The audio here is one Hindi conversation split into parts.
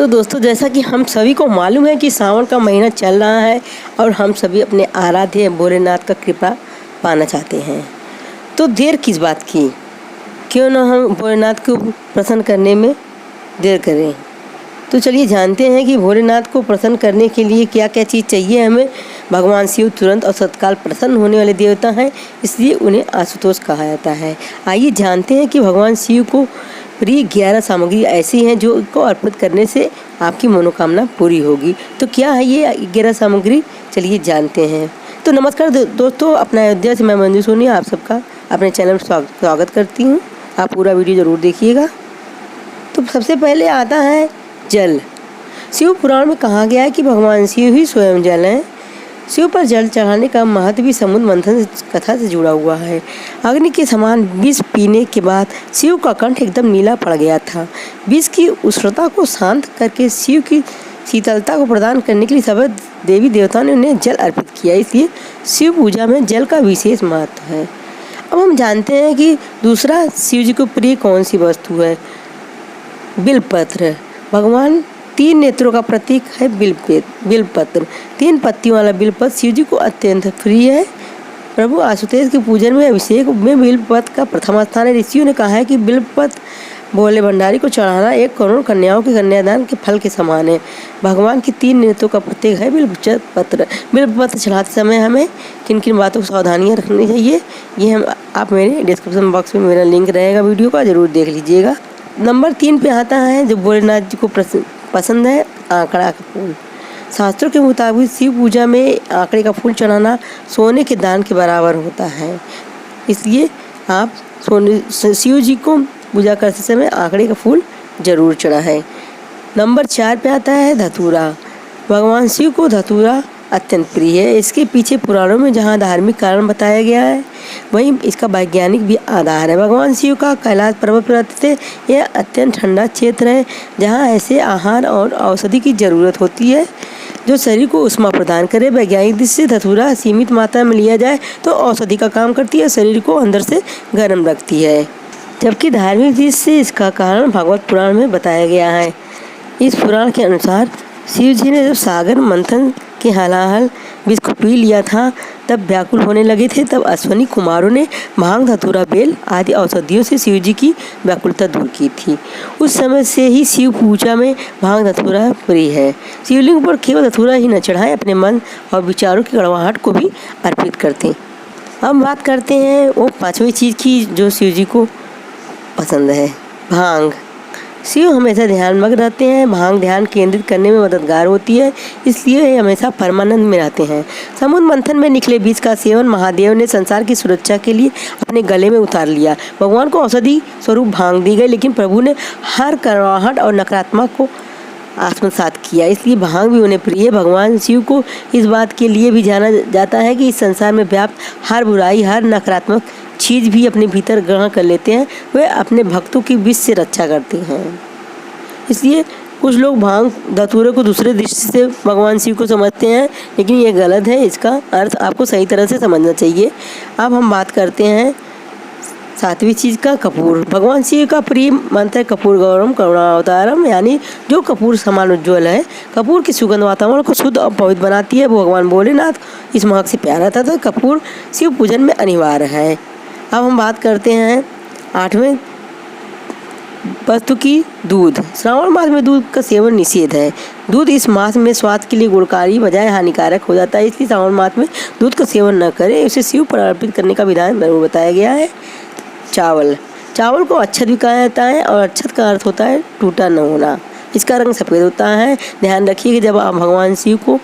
तो दोस्तों, जैसा कि हम सभी को मालूम है कि सावन का महीना चल रहा है और हम सभी अपने आराध्य भोलेनाथ का कृपा पाना चाहते हैं। तो देर किस बात की, क्यों ना हम भोलेनाथ को प्रसन्न करने में देर करें। तो चलिए जानते हैं कि भोलेनाथ को प्रसन्न करने के लिए क्या क्या चीज़ चाहिए हमें। भगवान शिव तुरंत और तत्काल प्रसन्न होने वाले देवता हैं, इसलिए उन्हें आशुतोष कहा जाता है। आइए जानते हैं कि भगवान शिव को प्रिय 11 सामग्री ऐसी हैं जो को अर्पित करने से आपकी मनोकामना पूरी होगी। तो क्या है ये 11 सामग्री, चलिए जानते हैं। तो नमस्कार दोस्तों, अपना अयोध्या से मैं मंजू सोनी आप सबका अपने चैनल में स्वागत करती हूँ। आप पूरा वीडियो ज़रूर देखिएगा। तो सबसे पहले आता है जल। शिव पुराण में कहा गया है कि भगवान शिव ही स्वयं जल हैं। शिव पर जल चढ़ाने का महत्व भी समुद्र मंथन कथा से जुड़ा हुआ है। अग्नि के समान विष पीने के बाद शिव का कंठ एकदम नीला पड़ गया था। विष की उष्णता को शांत करके शिव की शीतलता को प्रदान करने के लिए सभी देवी देवताओं ने उन्हें जल अर्पित किया, इसलिए शिव पूजा में जल का विशेष महत्व है। अब हम जानते हैं कि दूसरा शिव जी को प्रिय कौन सी वस्तु है। बिलपत्र। भगवान 3 नेत्रों का प्रतीक है बिलपत्र। 3 पत्तियों वाला बिलपत्र शिव जी को अत्यंत प्रिय है। प्रभु आशुतोष के पूजन में अभिषेक में बिलपत्र का प्रथम स्थान है। ऋषियों ने कहा है कि बिलपत्र भोले भंडारी को चढ़ाना 1 करोड़ कन्याओं के कन्यादान के फल के समान है। भगवान की 3 नेत्रों का प्रतीक है बिलपत्र। बिलपत्र चढ़ाते समय हमें किन किन बातों को सावधानियाँ रखनी चाहिए, ये आप मेरे डिस्क्रिप्शन बॉक्स में मेरा लिंक रहेगा, वीडियो का ज़रूर देख लीजिएगा। नंबर 3 पे आता है जो भोलेनाथ जी को पसंद है, आंकड़ा का फूल। शास्त्रों के मुताबिक शिव पूजा में आंकड़े का फूल चढ़ाना सोने के दान के बराबर होता है, इसलिए आप शिव जी को पूजा करते समय आंकड़े का फूल जरूर चढ़ाएं। नंबर 4 पे आता है धतूरा। भगवान शिव को धतूरा अत्यंत प्रिय है। इसके पीछे पुराणों में जहाँ धार्मिक कारण बताया गया है, वहीं इसका वैज्ञानिक भी आधार है। भगवान शिव का कैलाश पर्वत पर स्थित यह अत्यंत ठंडा क्षेत्र है, जहाँ ऐसे आहार और औषधि की ज़रूरत होती है जो शरीर को उष्मा प्रदान करे। वैज्ञानिक दृष्टि से धतूरा सीमित मात्रा में लिया जाए तो औषधि का काम करती है, शरीर को अंदर से गर्म रखती है, जबकि धार्मिक दृष्टि से इसका कारण भगवत पुराण में बताया गया है। इस पुराण के अनुसार शिव जी ने जब सागर मंथन के हलाहल विष को पी लिया था, तब व्याकुल होने लगे थे। तब अश्वनी कुमारों ने भांग, धतूरा, बेल आदि औषधियों से शिव जी की व्याकुलता दूर की थी। उस समय से ही शिव पूजा में भांग, धतूरा प्रिय है। शिवलिंग पर केवल धतूरा ही न चढ़ाएं, अपने मन और विचारों की कड़वाहट को भी अर्पित करते। अब बात करते हैं वो 5वीं चीज़ की जो शिव जी को पसंद है, भांग। शिव हमेशा ध्यानमग्न रहते हैं। भांग ध्यान केंद्रित करने में मददगार होती है, इसलिए वे हमेशा परमानंद में रहते हैं। समुद्र मंथन में निकले बीज का सेवन महादेव ने संसार की सुरक्षा के लिए अपने गले में उतार लिया। भगवान को औषधि स्वरूप भांग दी गई, लेकिन प्रभु ने हर कड़वाहट और नकारात्मक को आत्मसात किया, इसलिए भांग भी उन्हें प्रिय है। भगवान शिव को इस बात के लिए भी जाना जाता है कि इस संसार में व्याप्त हर बुराई, हर नकारात्मक चीज़ भी अपने भीतर ग्रहण कर लेते हैं। वे अपने भक्तों की विष से रक्षा करते हैं। इसलिए कुछ लोग भांग, धतूरे को दूसरे दृष्टि से भगवान शिव को समझते हैं, लेकिन ये गलत है। इसका अर्थ आपको सही तरह से समझना चाहिए। अब हम बात करते हैं 7वीं चीज़ का, कपूर। भगवान शिव का प्रिय मंत्र है कपूर गौरम करुणावतारम, यानी जो कपूर समान उज्ज्वल है। कपूर की सुगंध वातावरण को शुद्ध और पवित्र बनाती है। भगवान भोलेनाथ इस महक से प्यारा था, तो कपूर शिव पूजन में अनिवार्य है। अब हम बात करते हैं 8वें वस्तु की, दूध। श्रावण मास में दूध का सेवन निषेध है। दूध इस मास में स्वास्थ्य के लिए गुणकारी बजाय हानिकारक हो जाता है, इसलिए श्रावण मास में दूध का सेवन न करें। इसे शिव पर अर्पित करने का विधान जरूर बताया गया है। चावल। चावल को अक्षत भी कहा जाता है, और अक्षत का अर्थ होता है टूटा न होना। इसका रंग सफ़ेद होता है। ध्यान रखिए कि जब आप भगवान शिव को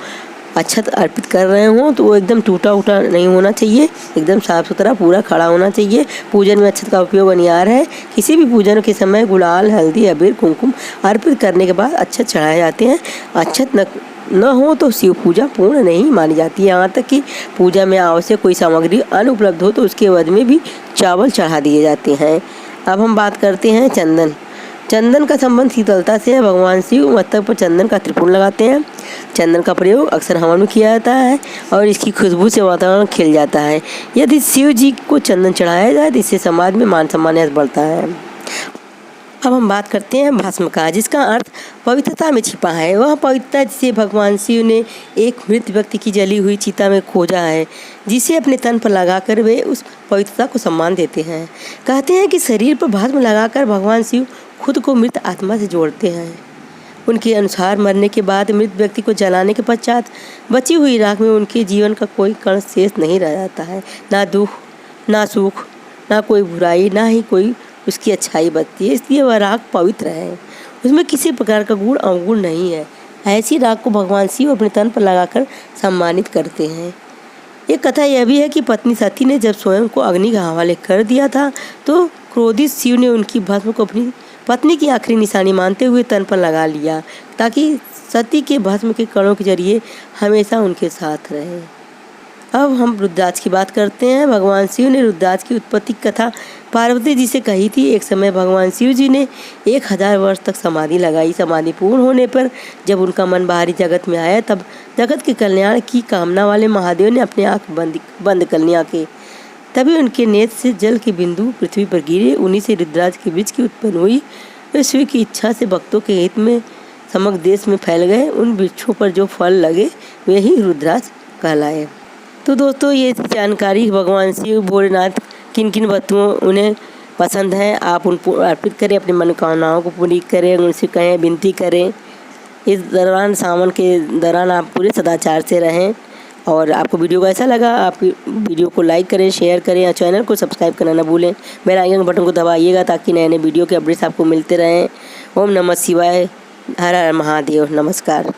अक्षत अर्पित कर रहे हों तो वो एकदम टूटा उटा नहीं होना चाहिए, एकदम साफ सुथरा पूरा खड़ा होना चाहिए। पूजन में अक्षत का उपयोग अनिवार्य है। किसी भी पूजन के समय गुलाल, हल्दी, अबीर, कुमकुम अर्पित करने के बाद अक्षत चढ़ाए जाते हैं। अक्षत न हो तो शिव पूजा पूर्ण नहीं मानी जाती है। यहाँ तक कि पूजा में आवश्यक कोई सामग्री अनुपलब्ध हो तो उसके बाद में भी चावल चढ़ा दिए जाते हैं। अब हम बात करते हैं चंदन। चंदन का संबंध शीतलता से है। भगवान शिव मस्तक पर चंदन का त्रिपुण लगाते हैं। चंदन का प्रयोग अक्सर हवन में किया जाता है और इसकी खुशबू से वातावरण खिल जाता है। यदि शिव जी को चंदन चढ़ाया जाए तो इससे समाज में मान सम्मान बढ़ता है। अब हम बात करते हैं भस्म का, जिसका अर्थ पवित्रता में छिपा है। वह पवित्रता जिसे भगवान शिव ने एक मृत व्यक्ति की जली हुई चिता में खोजा है, जिसे अपने तन पर लगाकर वे उस पवित्रता को सम्मान देते हैं। कहते हैं कि शरीर पर भस्म लगाकर भगवान शिव खुद को मृत आत्मा से जोड़ते हैं। उनके अनुसार मरने के बाद मृत व्यक्ति को जलाने के पश्चात बची हुई राख में उनके जीवन का कोई कण शेष नहीं रह जाता है। ना दुख, ना सुख, ना कोई बुराई, ना ही कोई उसकी अच्छाई बचती है। इसलिए वह राख पवित्र है, उसमें किसी प्रकार का गुण अवगुण नहीं है। ऐसी राख को भगवान शिव अपने तन पर लगाकर सम्मानित करते हैं। एक कथा यह भी है कि पत्नी सती ने जब स्वयं को अग्नि का हवाले कर दिया था, तो क्रोधित शिव ने उनकी भस्म को अपनी पत्नी की आखिरी निशानी मानते हुए तन पर लगा लिया, ताकि सती के भस्म के कणों के जरिए हमेशा उनके साथ रहे। अब हम रुद्राक्ष की बात करते हैं। भगवान शिव ने रुद्राक्ष की उत्पत्ति कथा पार्वती जी से कही थी। एक समय भगवान शिव जी ने 1000 वर्ष तक समाधि लगाई। समाधि पूर्ण होने पर जब उनका मन बाहरी जगत में आया, तब जगत के कल्याण की कामना वाले महादेव ने अपने आँख बंद कर ली आँखें। तभी उनके नेत्र से जल के बिंदु पृथ्वी पर गिरे। उन्हीं से रुद्राक्ष के बीज की उत्पन्न हुई। वे शिव की इच्छा से भक्तों के हित में समग्र देश में फैल गए। उन वृक्षों पर जो फल लगे वे ही रुद्राक्ष कहलाए। तो दोस्तों, ये जानकारी भगवान शिव भोलेनाथ किन किन वस्तुओं उन्हें पसंद हैं, आप उनको अर्पित करें, अपनी मनोकामनाओं को पूरी करें, उनसे कहें, विनती करें। इस दौरान, सावन के दौरान आप पूरे सदाचार से रहें। और आपको वीडियो कैसा लगा, आप वीडियो को लाइक करें, शेयर करें और चैनल को सब्सक्राइब करना ना भूलें। बेल आइकन बटन को दबाइएगा ताकि नए नए वीडियो के अपडेट्स आपको मिलते रहें। ओम नमः शिवाय। हर हर महादेव। नमस्कार।